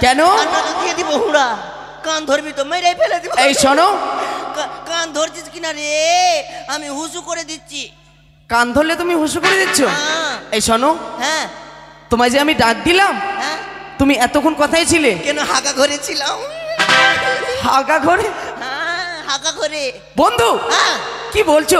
কেন? দিয়ে দিব হুড়া। কান ধরবি তো মেরেই ফেলে দিব। এই শোনো, কান ধরছিস কিনা রে? আমি হুসু করে দিচ্ছি। কান ধরলে তুমি হুসু করে দিচ্ছ? এই শোনো, হ্যাঁ তোমায় যে আমি ডাক দিলাম, হ্যাঁ তুমি এতক্ষণ কোথায় ছিলে? কেন হাগা ঘরে ছিলাম। হাগা ঘরে? হ্যাঁ হাগা ঘরে। বন্ধু হ্যাঁ কি বলছো?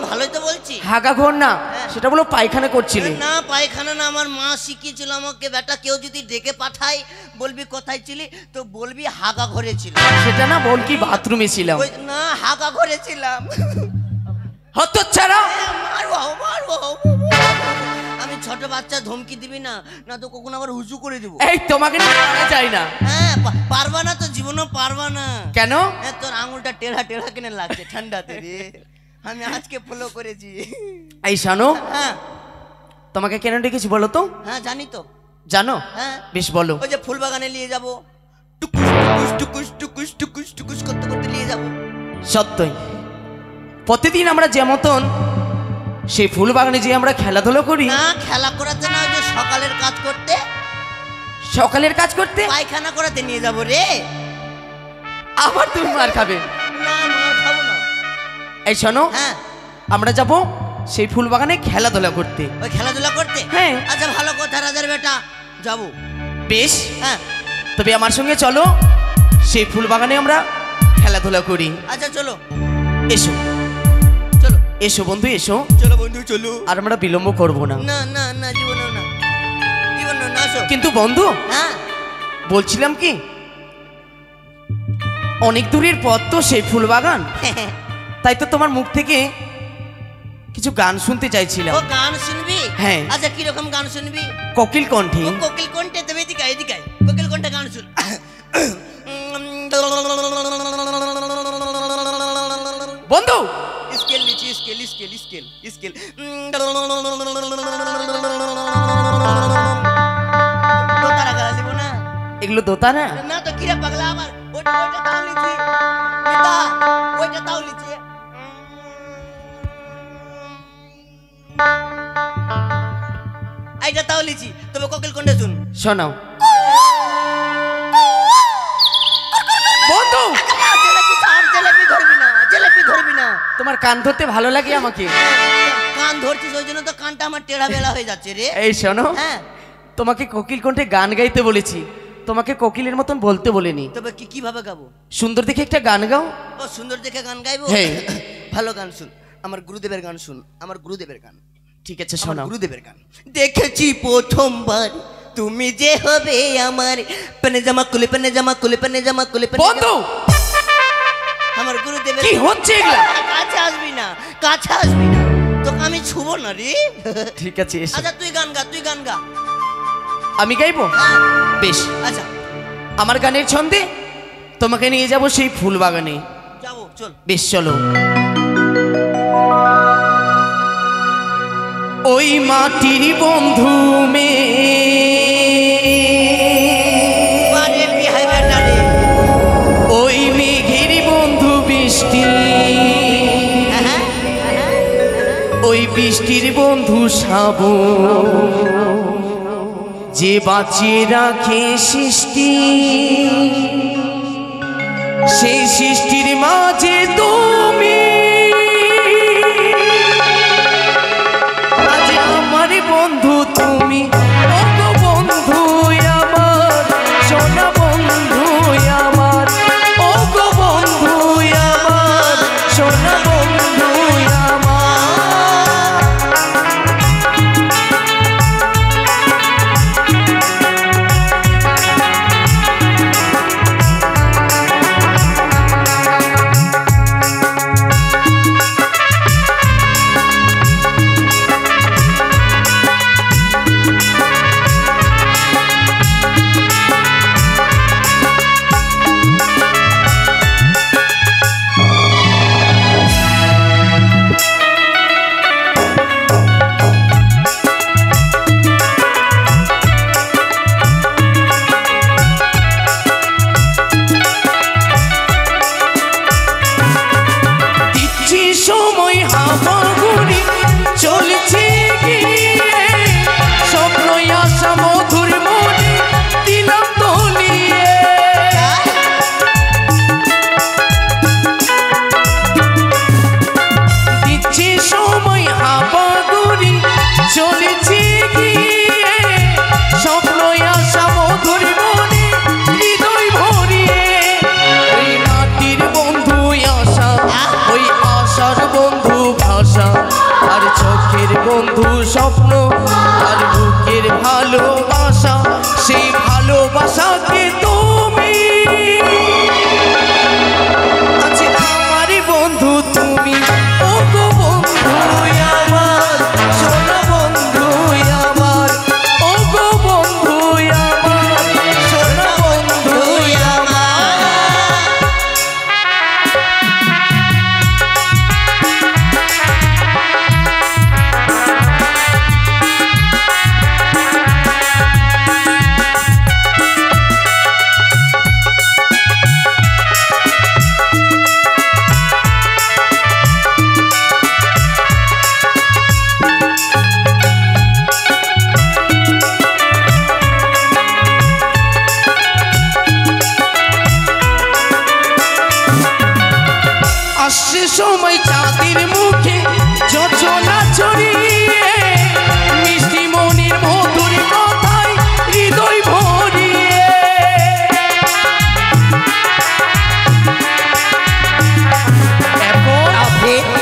ভালোই তো বলছি। হাগা ঘর না, সেটা বলো পায়খানা করছিলে। না পায়খানা না, আমার মা শিখিয়েছিল আমাকে, বেটা কেউ যদি ডেকে পাঠায় বলবি কোথায় ছিলি, তো বলবি হাগা ঘরে ছিল। সেটা না, বল কি বাথরুমে ছিলাম। না হাগা ঘরে ছিলাম। হতচ্ছাড়া! মারবো মারবো। আমি ছোট বাচ্চা, ধমকি দিবি না, না তো কখন আবার হুজু করে দিব। এই তোমাকে পারা যায় না। হ্যাঁ পারবা না তো, জীবনও পারবা না। কেন? তোর আঙুলটা টেढ़ा টেढ़ा কেন লাগছে ঠান্ডাতে রে? আমি আজকে ফলো করেছি। এই শোনো, হ্যাঁ তোমাকে কেন ডেকেছি বলো তো? হ্যাঁ জানি তো। জানো? হ্যাঁ বেশ বলো। ওই যে ফুল বাগানে নিয়ে যাবো, টুকুস টুকুস টুকুস টুকুস টুকুস করতে করতে নিয়ে যাবো। সত্যই প্রতিদিন আমরা যে মতন সেই ফুল বাগানে যে আমরা খেলাধুলো করি। না খেলা করাতে না, ওই যে সকালের কাজ করতে। সকালের কাজ করতে? পায়খানা করাতে নিয়ে যাবো রে। আবার তুমি মার খাবে। না মার খাবো না। এই শোনো, হ্যাঁ আমরা যাব সেই ফুল বাগানে খেলাধুলা করতে। ওই খেলাধুলা করতে? হ্যাঁ। আচ্ছা ভালো কথা রাজার বেটা, যাবো। বেশ, হ্যাঁ তবে আমার সঙ্গে চলো, সেই ফুল বাগানে আমরা খেলাধুলা করি। আচ্ছা চলো। এসো চলো এসো বন্ধু, এসো। চলো বন্ধু চলো। আর আমরা বিলম্ব করব না। না না না জীবনেও না, জীবনেও না। আসো। কিন্তু বন্ধু হ্যাঁ বলছিলাম কি, অনেক দূরের পথ তো সেই ফুল বাগান, তাই তো তোমার মুখ থেকে কিছু গান শুনতে চাইছিলাম। ও গান শুনবি? হ্যাঁ। আচ্ছা কিরকম গান শুনবি? কোকিল কণ্ঠে। ও কোকিল কণ্ঠে? তবে এদিকে আয়, এদিকে আয়। কোকিল কণ্ঠে গান শুন। বন্ধু স্কেল নিচে, স্কেল স্কেল স্কেল স্কেল। দোতারা গান দিব না? এগুলো দোতারা? না তো কিরা পাগলা, আবার ওইটা ওইটা তাও লিচি পিতা, ওইটা তাও লিচি। এইটা তাও লিচি, তবে কোকিল কণ্ঠে শুন। শোনাও বন্ধু। জিলাপি ছাড়, জিলাপি ধরবি না, জিলাপি ধরবি না। তোমার কান ধরতে ভালো লাগে আমাকে। কান ধরছিস ওই জন্য তো কানটা আমার টেढ़ा বেলা হয়ে যাচ্ছে রে। এই শোনো, হ্যাঁ তোমাকে কোকিল কণ্ঠে গান গাইতে বলেছি, তোমাকে কোকিলের মতন বলতে বলিনি। তবে কিভাবে গাবো? সুন্দর দেখে একটা গান গাও। ও সুন্দর দেখে গান গাইবো? হ্যাঁ। ভালো গান শুন, আমার গুরুদেবের গান শুন, আমার গুরুদেবের গান। ঠিক আছে আমার শোনাও। গুরুদেবের গান। দেখেছি প্রথমবার তুমি যে হবে আমার, পেনে জামা কুলে পেনে জামা কুলে পেনে জামা কুলে পেনে। বন্ধু আমার গুরুদেবের কি হচ্ছে এগুলা? কাছে আসবি না, কাছে আসবি না, তোকে আমি ছুবো না রে। ঠিক আছে এসো। আচ্ছা তুই গান গা, তুই গান গা। আমি গাইবো? বেশ, আচ্ছা আমার গানের ছন্দে তোমাকে নিয়ে যাব সেই ফুল বাগানে। যাবো চল। বেশ চলো। ওই মাটির বন্ধু মে, ওই মেঘের বন্ধু বৃষ্টি, ওই বৃষ্টির বন্ধু শ্রাবণ, যে বাঁচিয়ে রাখে সৃষ্টি, সেই সৃষ্টির মাঝে তুমি আজ আমার বন্ধু, তুমি ওগো বন্ধু আমার, সোনা বন্ধু আমার, ওগো বন্ধু আমার, সোনা বন্ধু আমার। আসছে সময় চাঁদের মুখে যোজনা ছড়িয়ে মিষ্টি মনের মধুর কথায় হৃদয় ভরিয়ে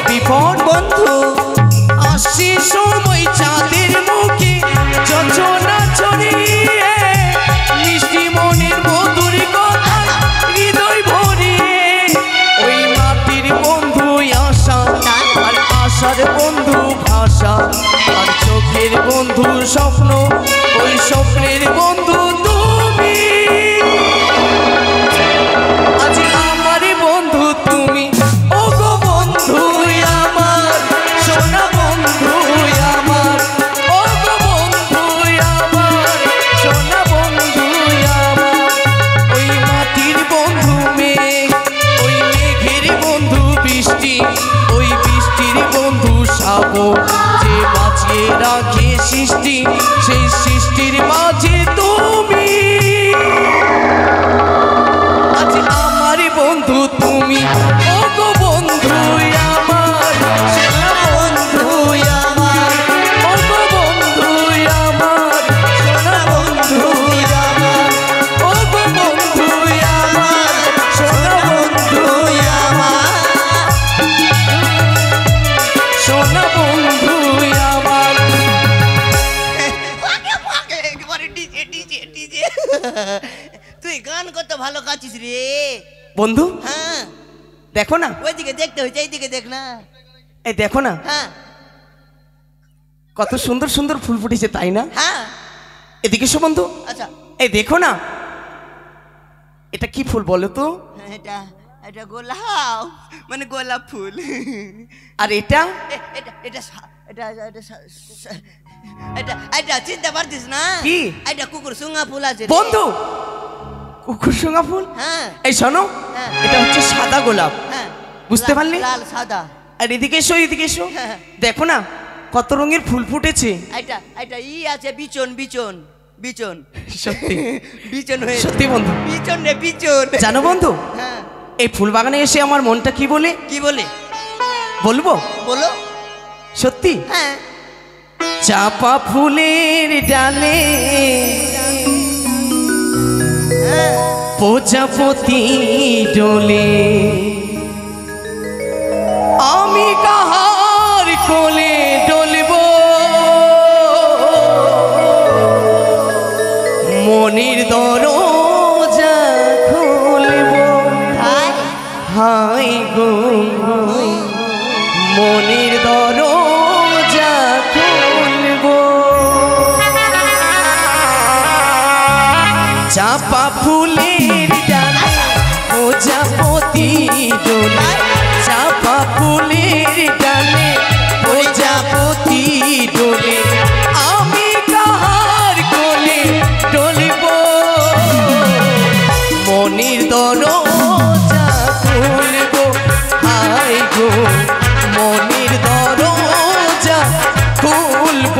বিপদ বন্ধু আসছে সময় চাঁদের মুখে যোজনা ছড়িয়ে মিষ্টি মনের মধুর কথায় হৃদয় ভরিয়ে ওই মাটির বন্ধু আশা আর আশার বন্ধু ভাষা আর চোখের বন্ধু স্বপ্ন ওই স্বপ্নের বন্ধু তুমি আজ আমার বন্ধু তুমি ও গো বন্ধু আমার সোনা বন্ধু আমার ও গো বন্ধু আমার সোনা বন্ধু আমার ওই মাটির বন্ধু মেঘ ওই মেঘের বন্ধু বৃষ্টি ওই বৃষ্টির বন্ধু শ্রাবণ যে বাঁচিয়ে রাখে সৃষ্টি সেই সৃষ্টির মাঝে তুমি আজ আমার বন্ধু তুমি ও গো বন্ধু আমার সোনা বন্ধু আমার ও গো বন্ধু আমার সোনা বন্ধু আমার ও গো বন্ধু আমার সোনা বন্ধু আমার সোনা বন্ধু আমার একেবারে ডিজে ডিজে ডিজে তুই গান কত ভালো গাচ্ছিস রে বন্ধু হ্যাঁ দেখো না ওইদিকে দেখতে হয়েছে এইদিকে দেখ না এই দেখো না হ্যাঁ কত সুন্দর সুন্দর ফুল ফুটেছে তাই না হ্যাঁ এদিকে এসো বন্ধু আচ্ছা এই দেখো না এটা কি ফুল বলো তো এটা এটা গোলাপ মানে গোলাপ ফুল আর এটা এটা এটা এটা এটা এটা এটা চিনতে পারছিস না কি? এটা কুকুর সুঙ্গা ফুল আছে রে। বন্ধু কুকুরসুঙ্গা ফুল হ্যাঁ এই শোনো হ্যাঁ। এটা হচ্ছে সাদা গোলাপ হ্যাঁ বুঝতে লাল- পারলি? লাল সাদা আর এদিকে এসো এদিকে এসো হ্যাঁ। দেখো না কত রঙের ফুল ফুটেছে এটা এটা আছে বিচন বিচন বিচন সত্যি বিচন হয়ে সত্যি বন্ধু বিচন রে বিচন জানো বন্ধু হ্যাঁ এই ফুল বাগানে এসে আমার মনটা কি বলে কি বলে বলবো বলো সত্যি হ্যাঁ চাপা ফুলের ডালে হ্যাঁ প্রজাপতি ডোলে আমি কাহার কোলে ডলব মনির দরজা খুলব হাই হাই গো মনির দরজা খুলব চাপা ফুলের ডালে প্রজাপতি ডোলে চাপা ফুলের ডালে প্রজাপতি ডোলে আমি কাহার কোলে ডলব মনির দরজা খুলব হাই গো মনির দরজা খুলব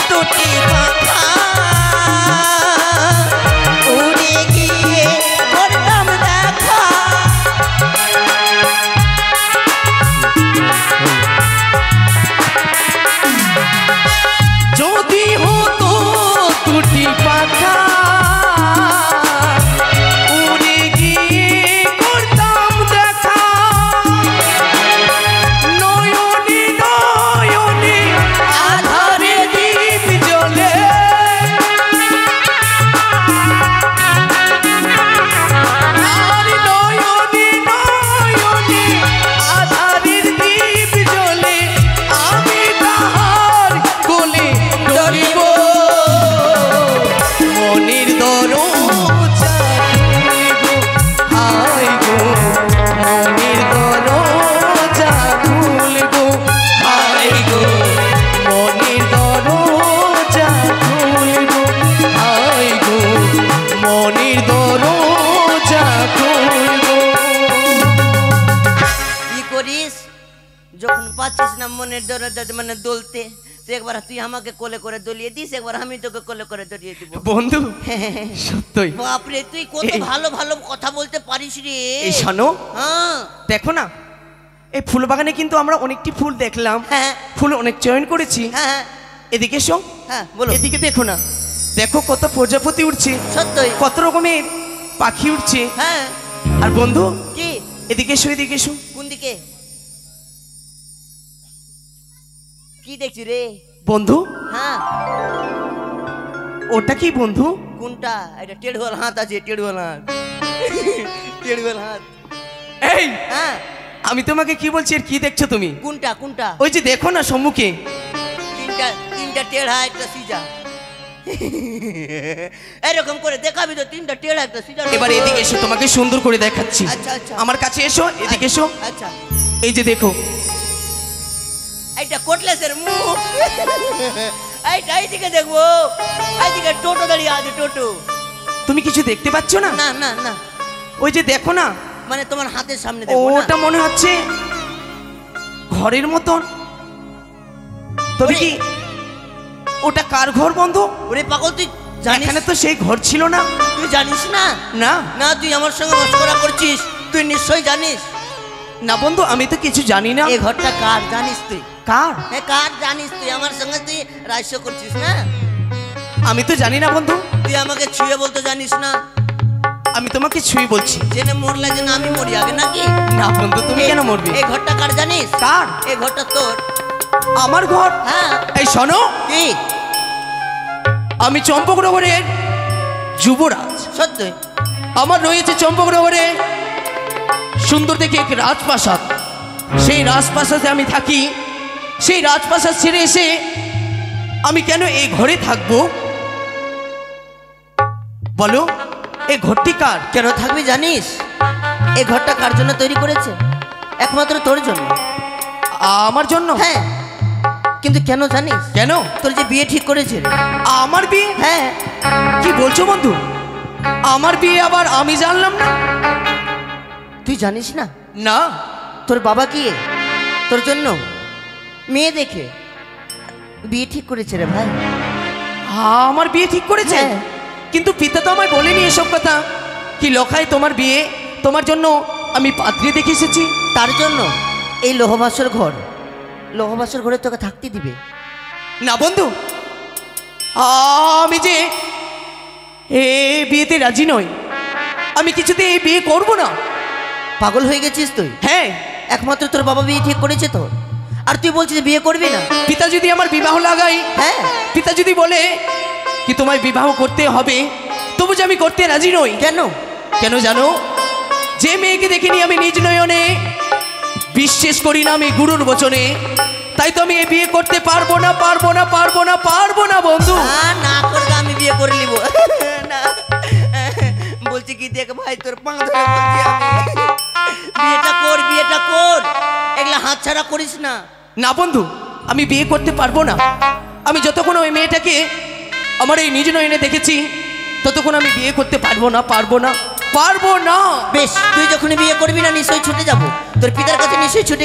দুটি পাখা উড়ে গিয়ে করতাম দেখা যদি হতো দুটি পাখা উড়ে গিয়ে করতাম দেখা নয়নে নয়নে আধারে দীপ জ্বলে আর নয়নে নয়নে আধারের দীপ জ্বলে আমি তাহার মানে দোলতে, তুই একবার তুই আমাকে কোলে করে দলিয়ে দিস, একবার আমি তোকে কোলে করে দলিয়ে দিব। বন্ধু সত্যই বাপরে, তুই কত ভালো ভালো কথা বলতে পারিস রে। এই শোনো, হ্যাঁ দেখো না এই ফুল বাগানে কিন্তু আমরা অনেকটি ফুল দেখলাম, হ্যাঁ ফুল অনেক চয়ন করেছি। হ্যাঁ এদিকে এসো, হ্যাঁ বলো। এদিকে দেখো না, দেখো কত প্রজাপতি উঠছে, সত্যই কত রকমের পাখি উঠছে। হ্যাঁ। আর বন্ধু কি? এদিকে এসো, এদিকে এসো। কোন দিকে? কি দেখছি রে বন্ধু হ্যাঁ ওটা কি বন্ধু? কোনটা? এটা টেড়ুয়াল হাত আছে, টেড়ুয়াল হাত, টেড়ুয়াল হাত। এই হ্যাঁ আমি তোমাকে কি বলছি আর কি দেখছো তুমি? কোনটা কোনটা? ওই যে দেখো না সম্মুখে, তিনটা তিনটা টেড়া একটা সিজা, এরকম করে দেখাবি তো, তিনটা টেড়া একটা সিজা। এবার এদিকে এসো, তোমাকে সুন্দর করে দেখাচ্ছি। আচ্ছা আচ্ছা আমার কাছে এসো, এদিকে এসো। আচ্ছা, এই যে দেখো, এইটা কোটলেসের মুখ, এইটা এইদিকে দেখবো, এইদিকে টোটো দাঁড়িয়ে আছে, টোটো। তুমি কিছু দেখতে পাচ্ছ না? না না না, ওই যে দেখো না, মানে তোমার হাতের সামনে দেখবো না? ওটা মনে হচ্ছে ঘরের মতন। তবে কি ওটা কার ঘর বন্ধু? ওরে পাগল, তুই জানিস? এখানে তো সেই ঘর ছিল না। তুই জানিস না? না না, তুই আমার সঙ্গে মস্করা করছিস, তুই নিশ্চয়ই জানিস। না বন্ধু, আমি তো কিছু জানি না। এই ঘরটা কার জানিস তুই? কার? হ্যাঁ কার জানিস তুই? আমার সঙ্গে তুই রাজ্য করছিস না? আমি তো জানি না বন্ধু। তুই আমাকে ছুঁয়ে বলতে জানিস না? আমি তোমাকে ছুঁয়ে বলছি। জেনে মরলে যেন আমি মরি আগে নাকি? না বন্ধু, তুমি কেন মরবে? এই ঘরটা কার জানিস? কার? এই ঘরটা তোর। আমার ঘর? হ্যাঁ। এই শোনো, কি? আমি চম্পকনগরের যুবরাজ। সত্যি? আমার রয়েছে চম্পকনগরে সুন্দর দেখে এক রাজপ্রাসাদ। সেই রাজপ্রাসাদে আমি থাকি। সেই রাজপ্রাসাদ ছেড়ে এসে আমি কেন এই ঘরে থাকবো বলো? এই ঘরটি কার? কেন থাকবি জানিস? এই ঘরটা কার জন্য তৈরি করেছে? একমাত্র তোর জন্য। আমার জন্য? হ্যাঁ। কিন্তু কেন জানিস? কেন? তোর যে বিয়ে ঠিক করেছে রে। আমার বিয়ে? হ্যাঁ। কি বলছো বন্ধু? আমার বিয়ে আবার আমি জানলাম না? তুই জানিস না? না। তোর বাবা কি তোর জন্য মেয়ে দেখে বিয়ে ঠিক করেছে রে ভাই। আমার বিয়ে ঠিক করেছে? হ্যাঁ। কিন্তু পিতা তো আমায় বলেনি এসব কথা। কি লখায় তোমার বিয়ে, তোমার জন্য আমি পাত্রী দেখে এসেছি। তার জন্য এই লোহবাসর ঘর, লোহবাসর ঘরে তোকে থাকতে দিবে না বন্ধু, আমি যে এই বিয়েতে রাজি নই। আমি কিছুতে এই বিয়ে করব না। পাগল হয়ে গেছিস তুই? হ্যাঁ। একমাত্র তোর বাবা বিয়ে ঠিক করেছে তোর, আর তুই বলছিস বিয়ে করবি না? পিতা যদি আমার বিবাহ লাগাই, হ্যাঁ, পিতা যদি বলে কি তোমায় বিবাহ করতে হবে, তবু যে আমি করতে রাজি নই। কেন? কেন জানো? যে মেয়েকে দেখিনি আমি নিজ নয়নে, বিশ্বাস করি না আমি গুরুর বচনে, তাই তো আমি এই বিয়ে করতে পারবো না, পারবো না, পারবো না, পারবো না বন্ধু। না করবে, আমি বিয়ে করে নিব না। বলছি কি, দেখ ভাই, তোর পা ধরে বলছি আমি, বিয়েটা কর, বিয়েটা কর, এগুলা হাত ছাড়া করিস না। না বন্ধু, আমি বিয়ে করতে পারবো না। আমি যতক্ষণ ওই মেয়েটাকে আমার এই নিজ নয়নে দেখেছি, ততক্ষণ আমি বিয়ে করতে পারবো না, পারবো না, পারবো না। বেশ, তুই যখন বিয়ে করবি না, নিশ্চয়ই ছুটে যাবো তোর পিতার কাছে, নিশ্চয়ই ছুটে